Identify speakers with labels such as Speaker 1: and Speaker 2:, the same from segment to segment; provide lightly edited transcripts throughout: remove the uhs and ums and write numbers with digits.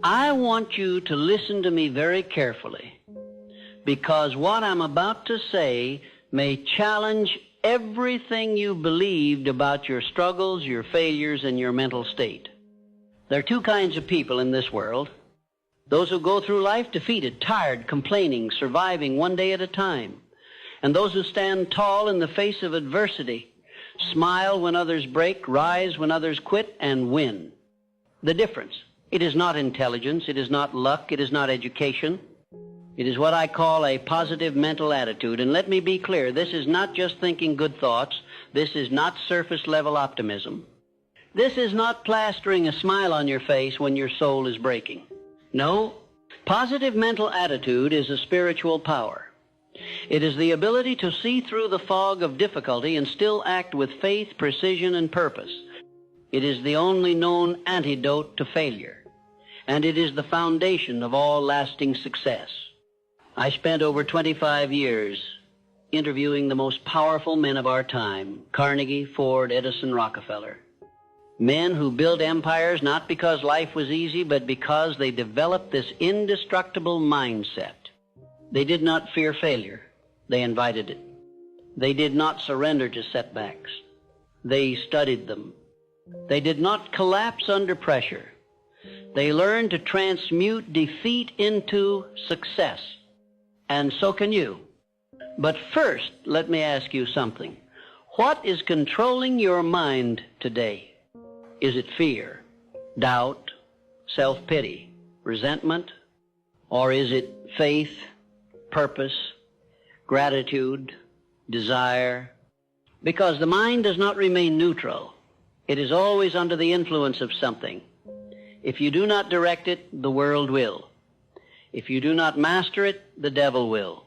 Speaker 1: I want you to listen to me very carefully, because what I'm about to say may challenge everything you believed about your struggles, your failures, and your mental state. There are two kinds of people in this world: those who go through life defeated, tired, complaining, surviving one day at a time, and those who stand tall in the face of adversity, smile when others break, rise when others quit, and win. The difference: it is not intelligence, it is not luck, it is not education. It is what I call a positive mental attitude. And let me be clear, this is not just thinking good thoughts. This is not surface-level optimism. This is not plastering a smile on your face when your soul is breaking. No, positive mental attitude is a spiritual power. It is the ability to see through the fog of difficulty and still act with faith, precision, and purpose. It is the only known antidote to failure, and it is the foundation of all lasting success. I spent over 25 years interviewing the most powerful men of our time: Carnegie, Ford, Edison, Rockefeller. Men who built empires not because life was easy, but because they developed this indestructible mindset. They did not fear failure. They invited it. They did not surrender to setbacks. They studied them. They did not collapse under pressure. They learned to transmute defeat into success. And so can you. But first, let me ask you something. What is controlling your mind today? Is it fear, doubt, self-pity, resentment? Or is it faith, purpose, gratitude, desire? Because the mind does not remain neutral. It is always under the influence of something. If you do not direct it, the world will. If you do not master it, the devil will.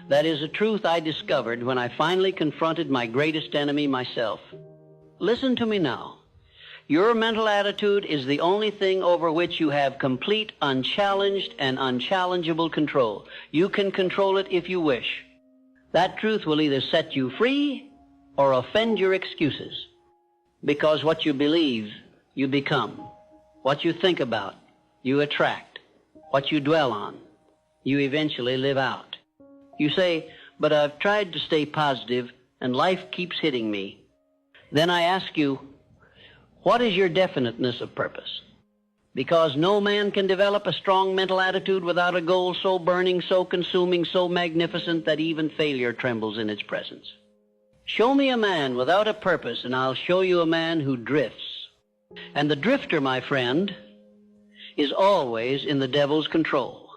Speaker 1: That is a truth I discovered when I finally confronted my greatest enemy, myself. Listen to me now. Your mental attitude is the only thing over which you have complete, unchallenged, and unchallengeable control. You can control it if you wish. That truth will either set you free or offend your excuses. Because what you believe, you become. What you think about, you attract. What you dwell on, you eventually live out. You say, but I've tried to stay positive and life keeps hitting me. Then I ask you, what is your definiteness of purpose? Because no man can develop a strong mental attitude without a goal so burning, so consuming, so magnificent that even failure trembles in its presence. Show me a man without a purpose, and I'll show you a man who drifts. And the drifter, my friend, is always in the devil's control.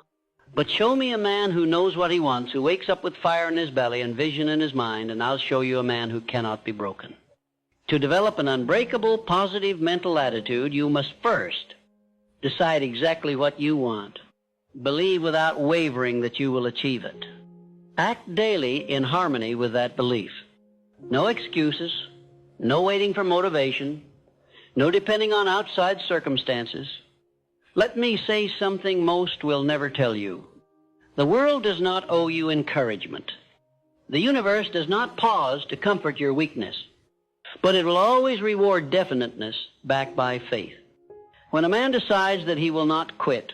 Speaker 1: But show me a man who knows what he wants, who wakes up with fire in his belly and vision in his mind, and I'll show you a man who cannot be broken. To develop an unbreakable, positive mental attitude, you must first decide exactly what you want. Believe without wavering that you will achieve it. Act daily in harmony with that belief. No excuses, no waiting for motivation, no depending on outside circumstances. Let me say something most will never tell you. The world does not owe you encouragement. The universe does not pause to comfort your weakness, but it will always reward definiteness backed by faith. When a man decides that he will not quit,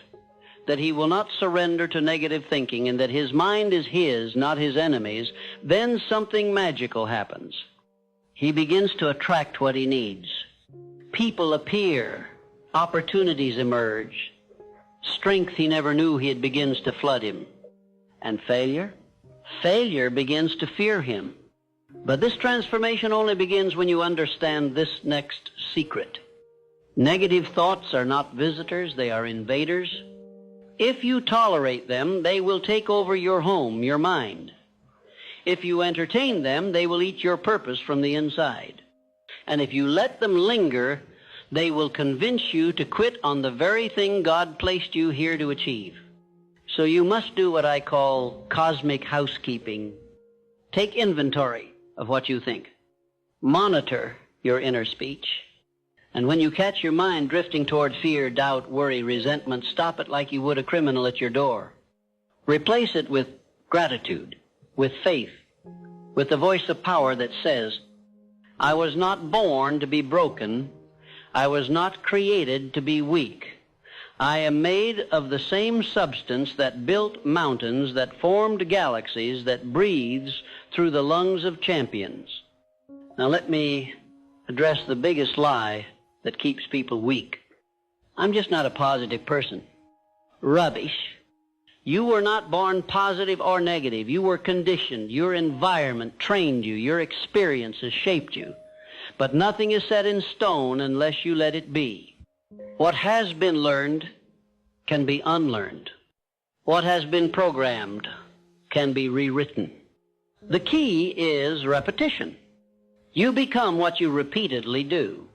Speaker 1: that he will not surrender to negative thinking, and that his mind is his, not his enemy's, then something magical happens. He begins to attract what he needs. People appear. Opportunities emerge. Strength he never knew he had begins to flood him. And failure? Failure begins to fear him. But this transformation only begins when you understand this next secret. Negative thoughts are not visitors, they are invaders. If you tolerate them, they will take over your home, your mind. If you entertain them, they will eat your purpose from the inside. And if you let them linger, they will convince you to quit on the very thing God placed you here to achieve. So you must do what I call cosmic housekeeping. Take inventory of what you think. Monitor your inner speech. And when you catch your mind drifting toward fear, doubt, worry, resentment, stop it like you would a criminal at your door. Replace it with gratitude, with faith, with the voice of power that says, I was not born to be broken. I was not created to be weak. I am made of the same substance that built mountains, that formed galaxies, that breathes through the lungs of champions. Now let me address the biggest lie that keeps people weak. I'm just not a positive person. Rubbish. You were not born positive or negative. You were conditioned. Your environment trained you. Your experiences shaped you. But nothing is set in stone unless you let it be. What has been learned can be unlearned. What has been programmed can be rewritten. The key is repetition. You become what you repeatedly do.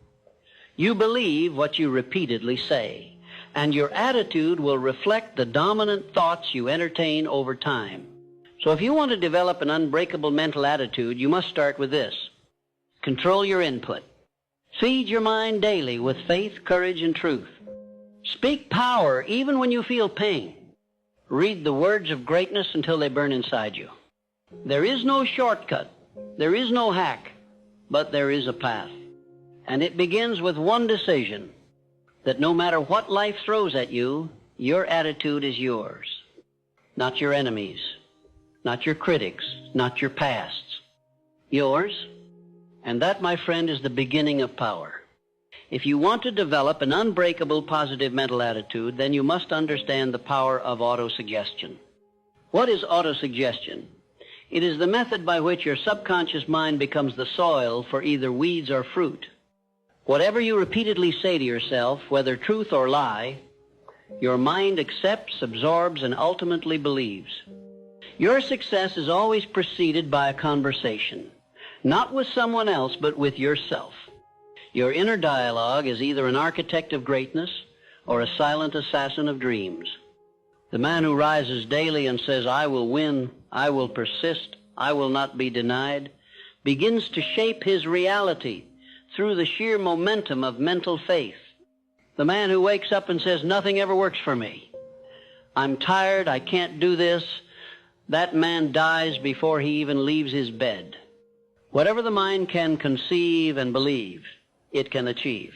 Speaker 1: You believe what you repeatedly say. And your attitude will reflect the dominant thoughts you entertain over time. So if you want to develop an unbreakable mental attitude, you must start with this. Control your input. Feed your mind daily with faith, courage, and truth. Speak power even when you feel pain. Read the words of greatness until they burn inside you. There is no shortcut. There is no hack. But there is a path. And it begins with one decision, that no matter what life throws at you, your attitude is yours. Not your enemies, not your critics, not your pasts. Yours. And that, my friend, is the beginning of power. If you want to develop an unbreakable positive mental attitude, then you must understand the power of autosuggestion. What is autosuggestion? It is the method by which your subconscious mind becomes the soil for either weeds or fruit. Whatever you repeatedly say to yourself, whether truth or lie, your mind accepts, absorbs, and ultimately believes. Your success is always preceded by a conversation, not with someone else, but with yourself. Your inner dialogue is either an architect of greatness or a silent assassin of dreams. The man who rises daily and says, I will win, I will persist, I will not be denied, begins to shape his reality through the sheer momentum of mental faith. The man who wakes up and says, nothing ever works for me, I'm tired, I can't do this, that man dies before he even leaves his bed. Whatever the mind can conceive and believe, it can achieve.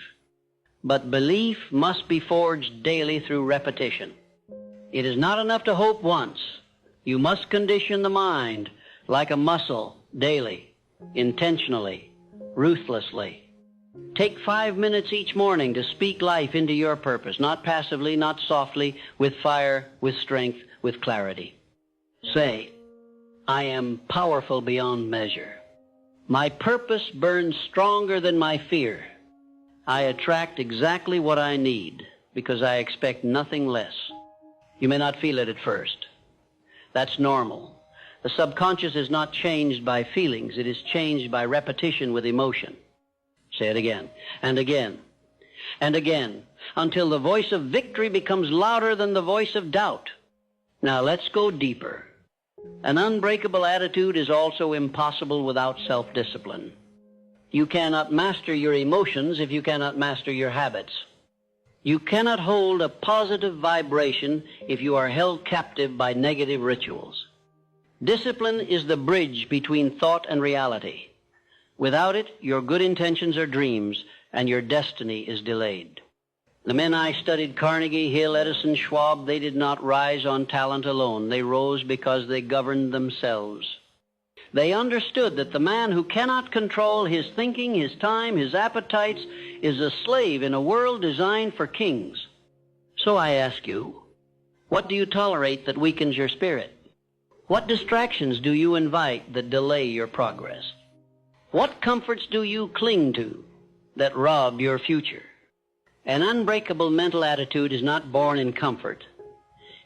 Speaker 1: But belief must be forged daily through repetition. It is not enough to hope once. You must condition the mind like a muscle daily, intentionally, ruthlessly. Take 5 minutes each morning to speak life into your purpose, not passively, not softly, with fire, with strength, with clarity. Say, I am powerful beyond measure. My purpose burns stronger than my fear. I attract exactly what I need because I expect nothing less. You may not feel it at first. That's normal. The subconscious is not changed by feelings. It is changed by repetition with emotion. Say it again, and again, and again, until the voice of victory becomes louder than the voice of doubt. Now let's go deeper. An unbreakable attitude is also impossible without self-discipline. You cannot master your emotions if you cannot master your habits. You cannot hold a positive vibration if you are held captive by negative rituals. Discipline is the bridge between thought and reality. Without it, your good intentions are dreams, and your destiny is delayed. The men I studied, Carnegie, Hill, Edison, Schwab, they did not rise on talent alone. They rose because they governed themselves. They understood that the man who cannot control his thinking, his time, his appetites, is a slave in a world designed for kings. So I ask you, what do you tolerate that weakens your spirit? What distractions do you invite that delay your progress? What comforts do you cling to that rob your future? An unbreakable mental attitude is not born in comfort.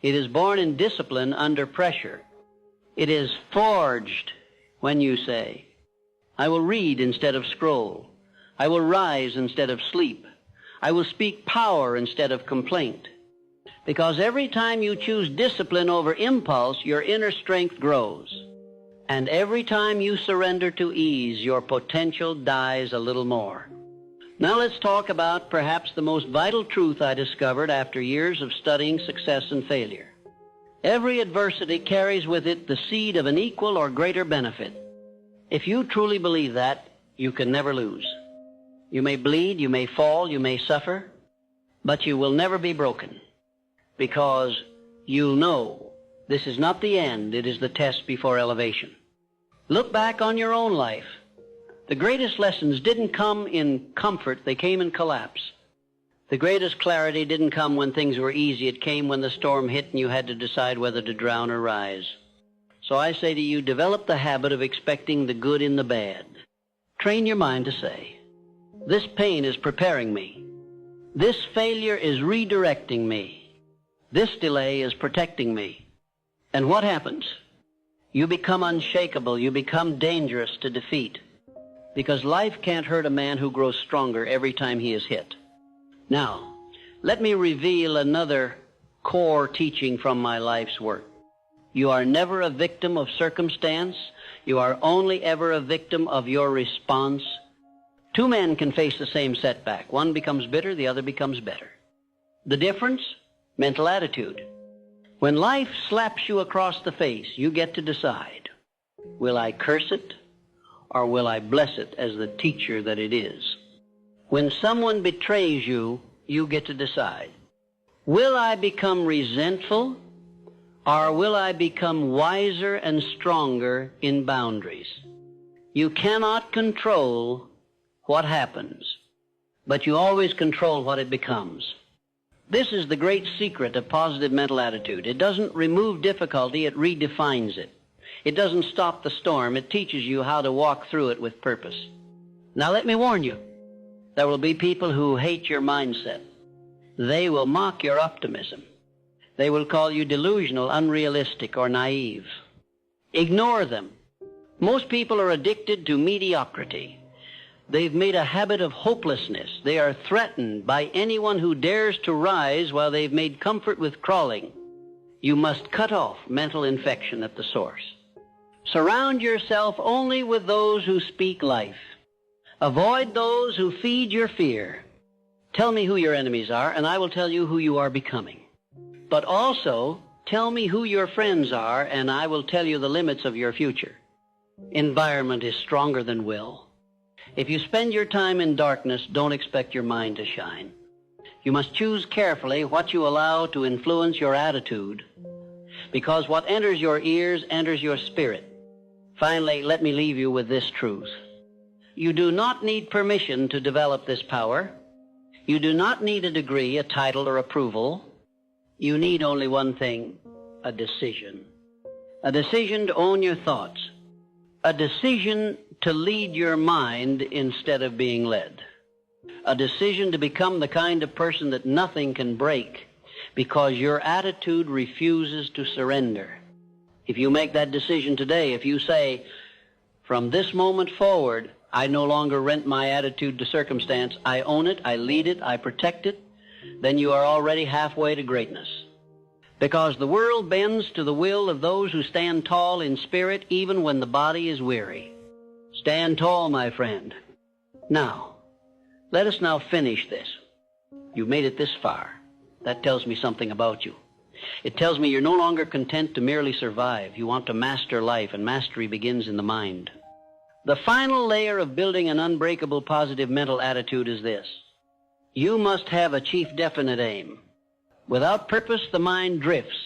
Speaker 1: It is born in discipline under pressure. It is forged when you say, I will read instead of scroll. I will rise instead of sleep. I will speak power instead of complaint. Because every time you choose discipline over impulse, your inner strength grows. And every time you surrender to ease, your potential dies a little more. Now let's talk about perhaps the most vital truth I discovered after years of studying success and failure. Every adversity carries with it the seed of an equal or greater benefit. If you truly believe that, you can never lose. You may bleed, you may fall, you may suffer, but you will never be broken. because you'll know this is not the end, it is the test before elevation. Look back on your own life. The greatest lessons didn't come in comfort, they came in collapse. The greatest clarity didn't come when things were easy, it came when the storm hit and you had to decide whether to drown or rise. So I say to you, develop the habit of expecting the good in the bad. Train your mind to say, this pain is preparing me. This failure is redirecting me. This delay is protecting me. And what happens? You become unshakable. You become dangerous to defeat. Because life can't hurt a man who grows stronger every time he is hit. Now, let me reveal another core teaching from my life's work. You are never a victim of circumstance. You are only ever a victim of your response. Two men can face the same setback. One becomes bitter, the other becomes better. The difference? Mental attitude. When life slaps you across the face, you get to decide, will I curse it or will I bless it as the teacher that it is? When someone betrays you, you get to decide, will I become resentful or will I become wiser and stronger in boundaries? You cannot control what happens, but you always control what it becomes. This is the great secret of positive mental attitude. It doesn't remove difficulty, it redefines it. It doesn't stop the storm, it teaches you how to walk through it with purpose. Now let me warn you, there will be people who hate your mindset. They will mock your optimism. They will call you delusional, unrealistic, or naive. Ignore them. Most people are addicted to mediocrity. They've made a habit of hopelessness. They are threatened by anyone who dares to rise while they've made comfort with crawling. You must cut off mental infection at the source. Surround yourself only with those who speak life. Avoid those who feed your fear. Tell me who your enemies are, and I will tell you who you are becoming. But also, tell me who your friends are, and I will tell you the limits of your future. Environment is stronger than will. If you spend your time in darkness, don't expect your mind to shine. You must choose carefully what you allow to influence your attitude, because what enters your ears enters your spirit. Finally, let me leave you with this truth. You do not need permission to develop this power. You do not need a degree, a title, or approval. You need only one thing, a decision. A decision to own your thoughts. A decision to lead your mind instead of being led. A decision to become the kind of person that nothing can break because your attitude refuses to surrender. If you make that decision today, if you say, from this moment forward, I no longer rent my attitude to circumstance, I own it, I lead it, I protect it, then you are already halfway to greatness. Because the world bends to the will of those who stand tall in spirit even when the body is weary. Stand tall, my friend. Now, let us now finish this. You've made it this far. That tells me something about you. It tells me you're no longer content to merely survive. You want to master life, and mastery begins in the mind. The final layer of building an unbreakable positive mental attitude is this. You must have a chief definite aim. Without purpose, the mind drifts.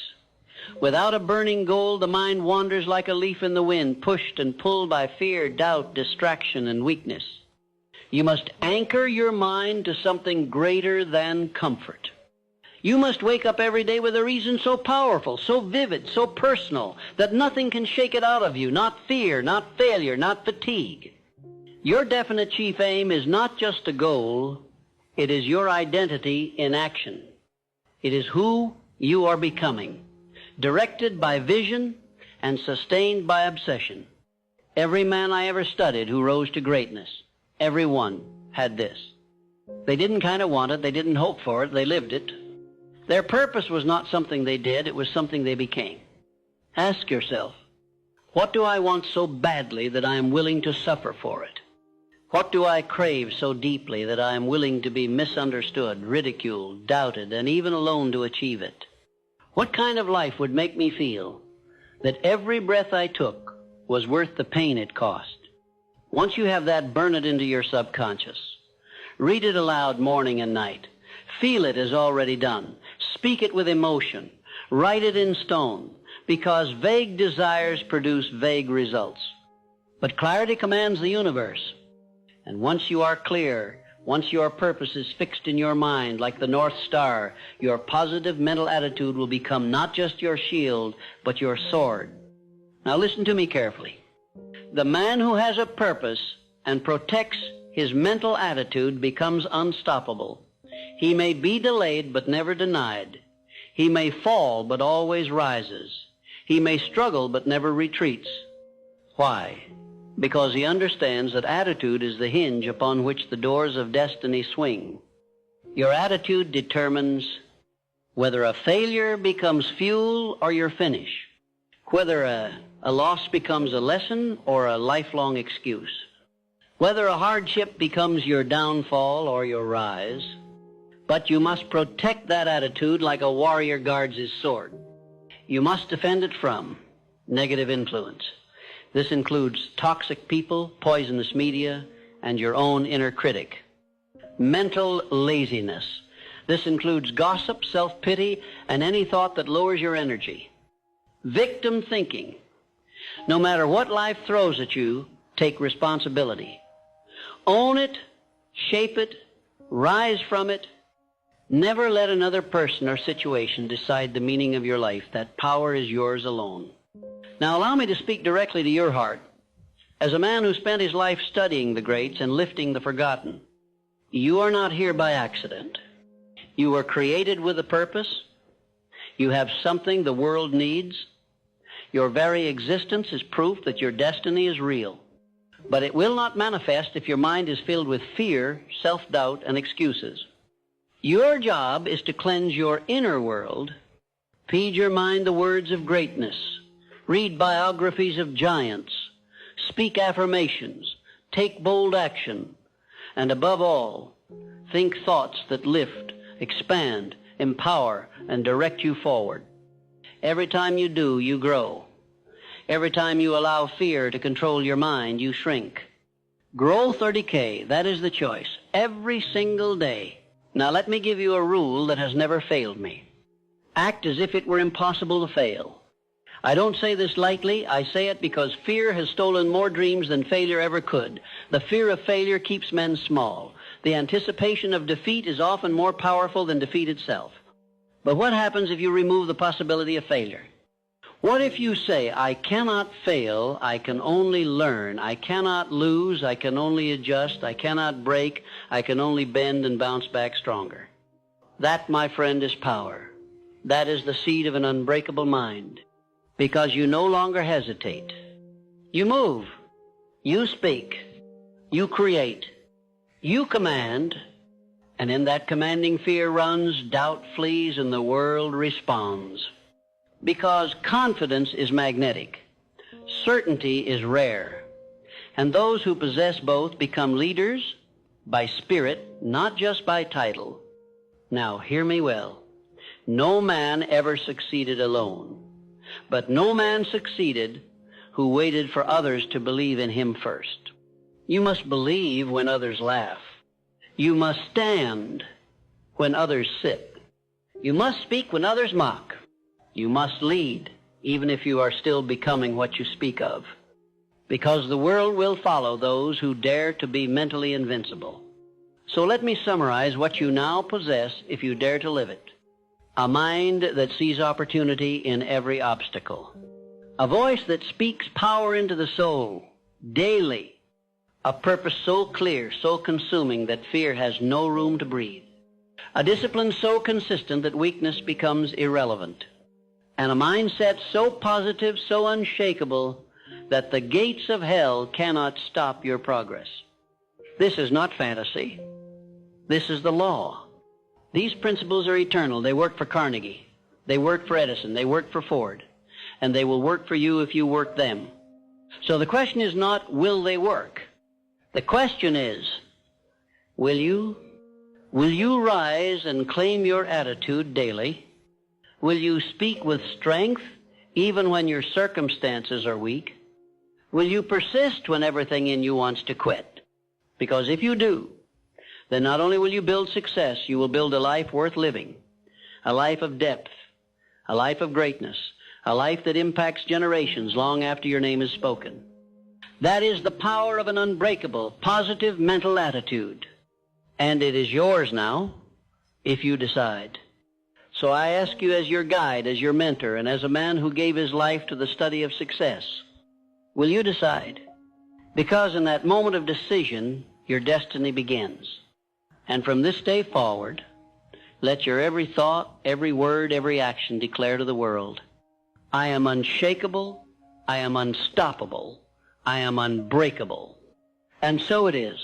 Speaker 1: Without a burning goal, the mind wanders like a leaf in the wind, pushed and pulled by fear, doubt, distraction, and weakness. You must anchor your mind to something greater than comfort. You must wake up every day with a reason so powerful, so vivid, so personal, that nothing can shake it out of you, not fear, not failure, not fatigue. Your definite chief aim is not just a goal, it is your identity in action. It is who you are becoming, directed by vision and sustained by obsession. Every man I ever studied who rose to greatness, every one had this. They didn't kind of want it, they didn't hope for it, they lived it. Their purpose was not something they did, it was something they became. Ask yourself, what do I want so badly that I am willing to suffer for it? What do I crave so deeply that I am willing to be misunderstood, ridiculed, doubted, and even alone to achieve it? What kind of life would make me feel that every breath I took was worth the pain it cost? Once you have that, burn it into your subconscious. Read it aloud morning and night. Feel it as already done. Speak it with emotion. Write it in stone, because vague desires produce vague results. But clarity commands the universe. And once you are clear, once your purpose is fixed in your mind like the North Star, your positive mental attitude will become not just your shield, but your sword. Now listen to me carefully. The man who has a purpose and protects his mental attitude becomes unstoppable. He may be delayed but never denied. He may fall but always rises. He may struggle but never retreats. Why? Because he understands that attitude is the hinge upon which the doors of destiny swing. Your attitude determines whether a failure becomes fuel or your finish, whether a loss becomes a lesson or a lifelong excuse, whether a hardship becomes your downfall or your rise. But you must protect that attitude like a warrior guards his sword. You must defend it from negative influence. This includes toxic people, poisonous media, and your own inner critic. Mental laziness. This includes gossip, self-pity, and any thought that lowers your energy. Victim thinking. No matter what life throws at you, take responsibility. Own it, shape it, rise from it. Never let another person or situation decide the meaning of your life. That power is yours alone. Now allow me to speak directly to your heart. As a man who spent his life studying the greats and lifting the forgotten, you are not here by accident. You were created with a purpose. You have something the world needs. Your very existence is proof that your destiny is real. But it will not manifest if your mind is filled with fear, self-doubt, and excuses. Your job is to cleanse your inner world, feed your mind the words of greatness, read biographies of giants, speak affirmations, take bold action, and above all, think thoughts that lift, expand, empower, and direct you forward. Every time you do, you grow. Every time you allow fear to control your mind, you shrink. Growth or decay, that is the choice, every single day. Now let me give you a rule that has never failed me. Act as if it were impossible to fail. I don't say this lightly. I say it because fear has stolen more dreams than failure ever could. The fear of failure keeps men small. The anticipation of defeat is often more powerful than defeat itself. But what happens if you remove the possibility of failure? What if you say, I cannot fail, I can only learn, I cannot lose, I can only adjust, I cannot break, I can only bend and bounce back stronger? That, my friend, is power. That is the seed of an unbreakable mind, because you no longer hesitate. You move, you speak, you create, you command, and in that commanding fear runs, doubt flees, and the world responds. Because confidence is magnetic, certainty is rare, and those who possess both become leaders by spirit, not just by title. Now, hear me well. No man ever succeeded alone, but no man succeeded who waited for others to believe in him first. You must believe when others laugh. You must stand when others sit. You must speak when others mock. You must lead, even if you are still becoming what you speak of, because the world will follow those who dare to be mentally invincible. So let me summarize what you now possess if you dare to live it. A mind that sees opportunity in every obstacle. A voice that speaks power into the soul daily. A purpose so clear, so consuming that fear has no room to breathe. A discipline so consistent that weakness becomes irrelevant. And a mindset so positive, so unshakable, that the gates of hell cannot stop your progress. This is not fantasy. This is the law. These principles are eternal. They work for Carnegie. They work for Edison. They work for Ford. And they will work for you if you work them. So the question is not, will they work? The question is, will you? Will you rise and claim your attitude daily? Will you speak with strength even when your circumstances are weak? Will you persist when everything in you wants to quit? Because if you do, then not only will you build success, you will build a life worth living. a life of depth, a life of greatness, a life that impacts generations long after your name is spoken. That is the power of an unbreakable, positive mental attitude. And it is yours now, if you decide. So I ask you as your guide, as your mentor, and as a man who gave his life to the study of success, will you decide? Because in that moment of decision, your destiny begins. And from this day forward, let your every thought, every word, every action declare to the world, I am unshakable, I am unstoppable, I am unbreakable. And so it is.